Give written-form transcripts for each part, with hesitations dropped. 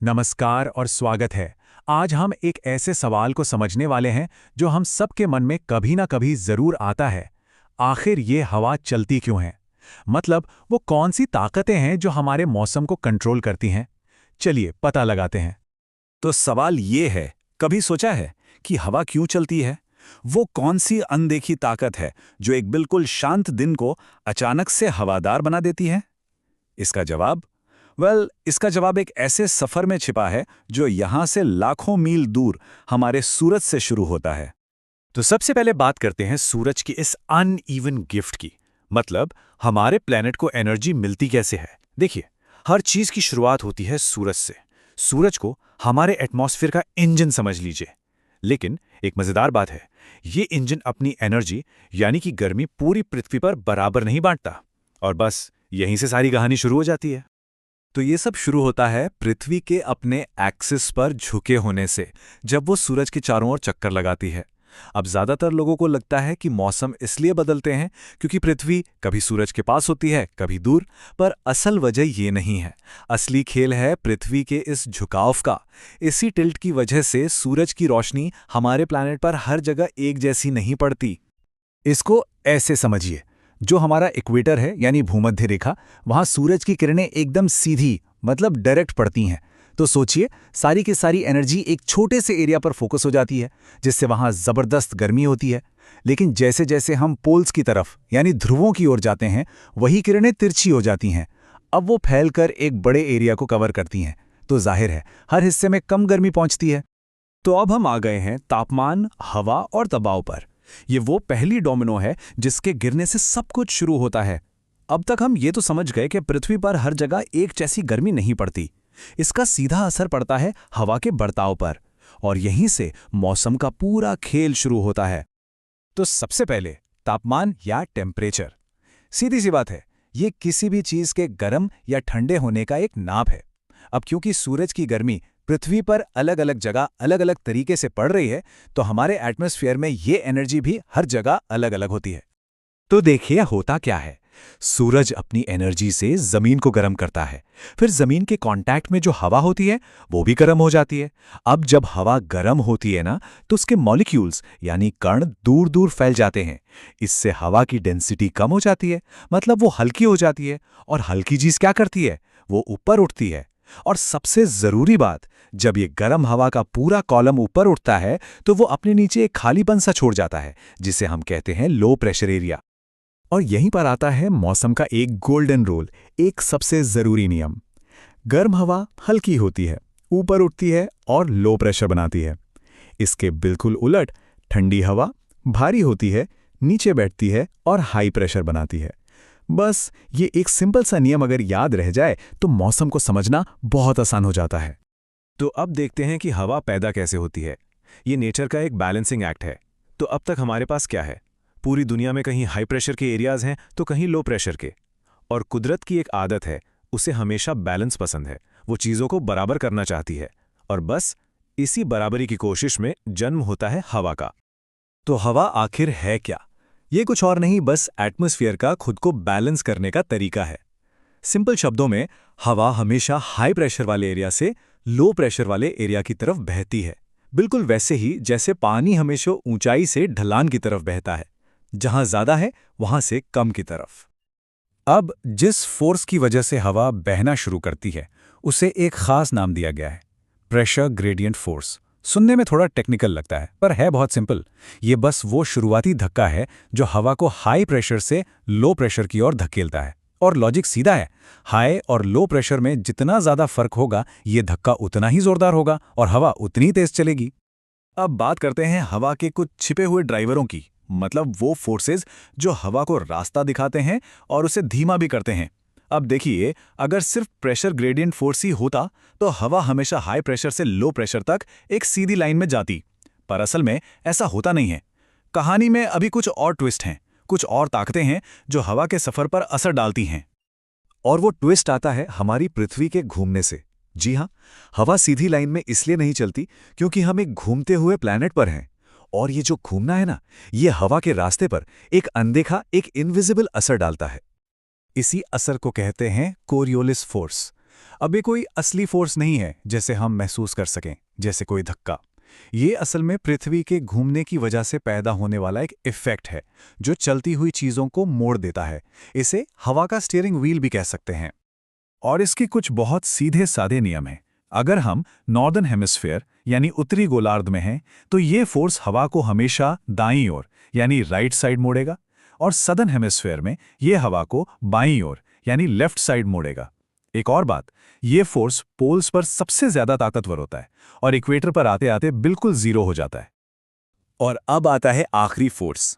नमस्कार और स्वागत है। आज हम एक ऐसे सवाल को समझने वाले हैं जो हम सबके मन में कभी ना कभी जरूर आता है। आखिर ये हवा चलती क्यों है? मतलब वो कौन सी ताकतें हैं जो हमारे मौसम को कंट्रोल करती हैं? चलिए पता लगाते हैं। तो सवाल ये है, कभी सोचा है कि हवा क्यों चलती है? वो कौन सी अनदेखी ताकत है जो एक बिल्कुल शांत दिन को अचानक से हवादार बना देती है? इसका जवाब इसका जवाब एक ऐसे सफर में छिपा है जो यहां से लाखों मील दूर हमारे सूरज से शुरू होता है। तो सबसे पहले बात करते हैं सूरज की इस अनइवन गिफ्ट की। मतलब हमारे प्लेनेट को एनर्जी मिलती कैसे है? देखिए, हर चीज की शुरुआत होती है सूरज से। सूरज को हमारे एटमॉस्फेयर का इंजन समझ लीजिए। लेकिन एक मजेदार बात है, ये इंजन अपनी एनर्जी यानी कि गर्मी पूरी पृथ्वी पर बराबर नहीं बांटता। और बस यहीं से सारी कहानी शुरू हो जाती है। तो ये सब शुरू होता है पृथ्वी के अपने एक्सिस पर झुके होने से, जब वो सूरज के चारों ओर चक्कर लगाती है। अब ज्यादातर लोगों को लगता है कि मौसम इसलिए बदलते हैं क्योंकि पृथ्वी कभी सूरज के पास होती है, कभी दूर। पर असल वजह ये नहीं है। असली खेल है पृथ्वी के इस झुकाव का। इसी टिल्ट की वजह से सूरज की रोशनी हमारे प्लैनेट पर हर जगह एक जैसी नहीं पड़ती। इसको ऐसे समझिए, जो हमारा इक्वेटर है यानी भूमध्य रेखा, वहां सूरज की किरणें एकदम सीधी मतलब डायरेक्ट पड़ती हैं। तो सोचिए, सारी की सारी एनर्जी एक छोटे से एरिया पर फोकस हो जाती है, जिससे वहां जबरदस्त गर्मी होती है। लेकिन जैसे जैसे हम पोल्स की तरफ यानी ध्रुवों की ओर जाते हैं, वही किरणें तिरछी हो जाती हैं। अब वो फैलकर एक बड़े एरिया को कवर करती हैं। तो जाहिर है हर हिस्से में कम गर्मी पहुंचती है। तो अब हम आ गए हैं तापमान, हवा और दबाव पर। ये वो पहली डोमिनो है जिसके गिरने से सब कुछ शुरू होता है। अब तक हम ये तो समझ गए कि पृथ्वी पर हर जगह एक जैसी गर्मी नहीं पड़ती। इसका सीधा असर पड़ता है हवा के बर्ताव पर, और यहीं से मौसम का पूरा खेल शुरू होता है। तो सबसे पहले तापमान या टेम्परेचर। सीधी सी बात है, ये किसी भी चीज के गर्म या ठंडे होने का एक नाप है। अब क्योंकि सूरज की गर्मी पृथ्वी पर अलग अलग जगह अलग अलग तरीके से पड़ रही है, तो हमारे एटमॉस्फेयर में ये एनर्जी भी हर जगह अलग अलग होती है। तो देखिए होता क्या है। सूरज अपनी एनर्जी से जमीन को गर्म करता है। फिर जमीन के कांटेक्ट में जो हवा होती है वो भी गर्म हो जाती है। अब जब हवा गर्म होती है ना, तो उसके मॉलिक्यूल्स यानी कण दूर दूर फैल जाते हैं। इससे हवा की डेंसिटी कम हो जाती है, मतलब वो हल्की हो जाती है। और हल्की चीज क्या करती है? वो ऊपर उठती है। और सबसे जरूरी बात, जब ये गर्म हवा का पूरा कॉलम ऊपर उठता है, तो वो अपने नीचे एक खालीपन सा छोड़ जाता है, जिसे हम कहते हैं लो प्रेशर एरिया। और यहीं पर आता है मौसम का एक गोल्डन रूल, एक सबसे जरूरी नियम। गर्म हवा हल्की होती है, ऊपर उठती है और लो प्रेशर बनाती है। इसके बिल्कुल उलट ठंडी हवा भारी होती है, नीचे बैठती है और हाई प्रेशर बनाती है। बस ये एक सिंपल सा नियम अगर याद रह जाए तो मौसम को समझना बहुत आसान हो जाता है। तो अब देखते हैं कि हवा पैदा कैसे होती है। ये नेचर का एक बैलेंसिंग एक्ट है। तो अब तक हमारे पास क्या है? पूरी दुनिया में कहीं हाई प्रेशर के एरियाज हैं तो कहीं लो प्रेशर के। और कुदरत की एक आदत है, उसे हमेशा बैलेंस पसंद है। वो चीज़ों को बराबर करना चाहती है। और बस इसी बराबरी की कोशिश में जन्म होता है हवा का। तो हवा आखिर है क्या? ये कुछ और नहीं, बस एटमॉस्फेयर का खुद को बैलेंस करने का तरीका है। सिंपल शब्दों में, हवा हमेशा हाई प्रेशर वाले एरिया से लो प्रेशर वाले एरिया की तरफ बहती है। बिल्कुल वैसे ही जैसे पानी हमेशा ऊंचाई से ढलान की तरफ बहता है, जहां ज्यादा है वहां से कम की तरफ। अब जिस फोर्स की वजह से हवा बहना शुरू करती है, उसे एक खास नाम दिया गया है, प्रेशर ग्रेडियंट फोर्स। सुनने में थोड़ा टेक्निकल लगता है, पर है बहुत सिंपल। ये बस वो शुरुआती धक्का है जो हवा को हाई प्रेशर से लो प्रेशर की ओर धकेलता है। और लॉजिक सीधा है, हाई और लो प्रेशर में जितना ज्यादा फर्क होगा, ये धक्का उतना ही जोरदार होगा और हवा उतनी तेज चलेगी। अब बात करते हैं हवा के कुछ छिपे हुए ड्राइवरों की, मतलब वो फोर्सेस जो हवा को रास्ता दिखाते हैं और उसे धीमा भी करते हैं। अब देखिए, अगर सिर्फ प्रेशर ग्रेडियंट फोर्स ही होता तो हवा हमेशा हाई प्रेशर से लो प्रेशर तक एक सीधी लाइन में जाती। पर असल में ऐसा होता नहीं है। कहानी में अभी कुछ और ट्विस्ट हैं, कुछ और ताकतें हैं जो हवा के सफर पर असर डालती हैं। और वो ट्विस्ट आता है हमारी पृथ्वी के घूमने से। जी हाँ, हवा सीधी लाइन में इसलिए नहीं चलती क्योंकि हम एक घूमते हुए प्लैनेट पर हैं। और ये जो घूमना है ना, ये हवा के रास्ते पर एक अनदेखा, एक इनविजिबल असर डालता है। इसी असर को कहते हैं कोरियोलिस फोर्स। अब ये कोई असली फोर्स नहीं है जैसे हम महसूस कर सकें, जैसे कोई धक्का। ये असल में पृथ्वी के घूमने की वजह से पैदा होने वाला एक इफेक्ट है जो चलती हुई चीजों को मोड़ देता है। इसे हवा का स्टीयरिंग व्हील भी कह सकते हैं। और इसके कुछ बहुत सीधे सादे नियम हैं। अगर हम नॉर्दर्न हेमिस्फीयर यानी उत्तरी गोलार्ध में हैं, तो ये फोर्स हवा को हमेशा दाईं ओर यानी राइट साइड मोड़ेगा, और सदर्न हेमिस्फीयर में ये हवा को बाईं ओर यानी लेफ्ट साइड मोड़ेगा। एक और बात, ये फोर्स पोल्स पर सबसे ज्यादा ताकतवर होता है और इक्वेटर पर आते आते बिल्कुल जीरो हो जाता है। और अब आता है आखिरी फोर्स,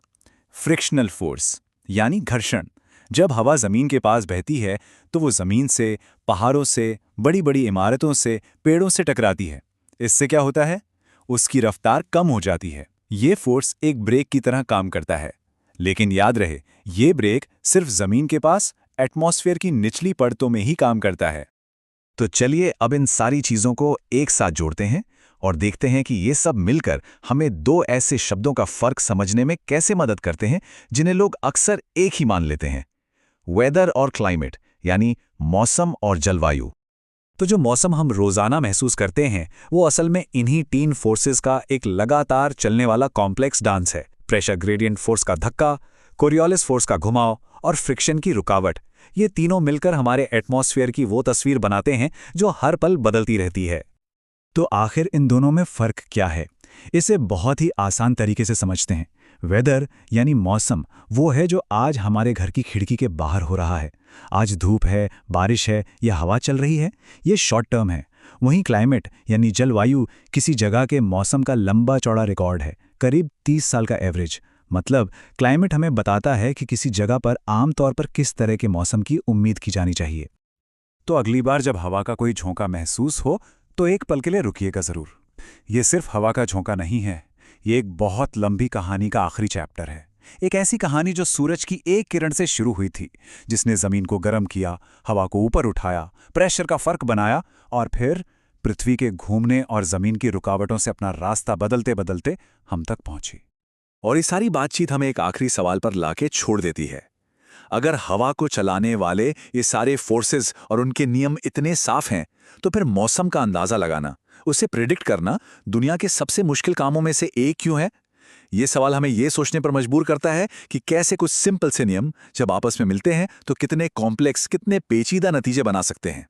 फ्रिक्शनल फोर्स यानी घर्षण। जब हवा जमीन के पास बहती है तो वो जमीन से, पहाड़ों से, बड़ी बड़ी इमारतों से, पेड़ों से टकराती है। इससे क्या होता है? उसकी रफ्तार कम हो जाती है। ये फोर्स एक ब्रेक की तरह काम करता है। लेकिन याद रहे, ये ब्रेक सिर्फ जमीन के पास एटमॉस्फेयर की निचली परतों में ही काम करता है। तो चलिए अब इन सारी चीजों को एक साथ जोड़ते हैं और देखते हैं कि ये सब मिलकर हमें दो ऐसे शब्दों का फर्क समझने में कैसे मदद करते हैं जिन्हें लोग अक्सर एक ही मान लेते हैं, वेदर और क्लाइमेट यानी मौसम और जलवायु। तो जो मौसम हम रोजाना महसूस करते हैं वो असल में इन्हीं तीन फोर्सेस का एक लगातार चलने वाला कॉम्प्लेक्स डांस है। प्रेशर ग्रेडियंट फोर्स का धक्का, कोरियोलिस फोर्स का घुमाव और फ्रिक्शन की रुकावट, ये तीनों मिलकर हमारे एटमॉस्फेयर की वो तस्वीर बनाते हैं जो हर पल बदलती रहती है। तो आखिर इन दोनों में फर्क क्या है? इसे बहुत ही आसान तरीके से समझते हैं। वेदर यानी मौसम वो है जो आज हमारे घर की खिड़की के बाहर हो रहा है। आज धूप है, बारिश है या हवा चल रही है, ये शॉर्ट टर्म है। वहीं क्लाइमेट यानी जलवायु किसी जगह के मौसम का लंबा चौड़ा रिकॉर्ड है, करीब 30 साल का एवरेज। मतलब क्लाइमेट हमें बताता है कि किसी जगह पर आमतौर पर किस तरह के मौसम की उम्मीद की जानी चाहिए। तो अगली बार जब हवा का कोई झोंका महसूस हो तो एक पल के लिए रुकिएगा जरूर। ये सिर्फ हवा का झोंका नहीं है, ये एक बहुत लंबी कहानी का आखिरी चैप्टर है। एक ऐसी कहानी जो सूरज की एक किरण से शुरू हुई थी, जिसने जमीन को गर्म किया, हवा को ऊपर उठाया, प्रेशर का फर्क बनाया और फिर पृथ्वी के घूमने और जमीन की रुकावटों से अपना रास्ता बदलते बदलते हम तक पहुंची। और ये सारी बातचीत हमें एक आखिरी सवाल पर लाके छोड़ देती है। अगर हवा को चलाने वाले ये सारे फोर्सेस और उनके नियम इतने साफ हैं, तो फिर मौसम का अंदाजा लगाना, उसे प्रिडिक्ट करना दुनिया के सबसे मुश्किल कामों में से एक क्यों है? ये सवाल हमें ये सोचने पर मजबूर करता है कि कैसे कुछ सिंपल से नियम जब आपस में मिलते हैं तो कितने कॉम्प्लेक्स, कितने पेचीदा नतीजे बना सकते हैं।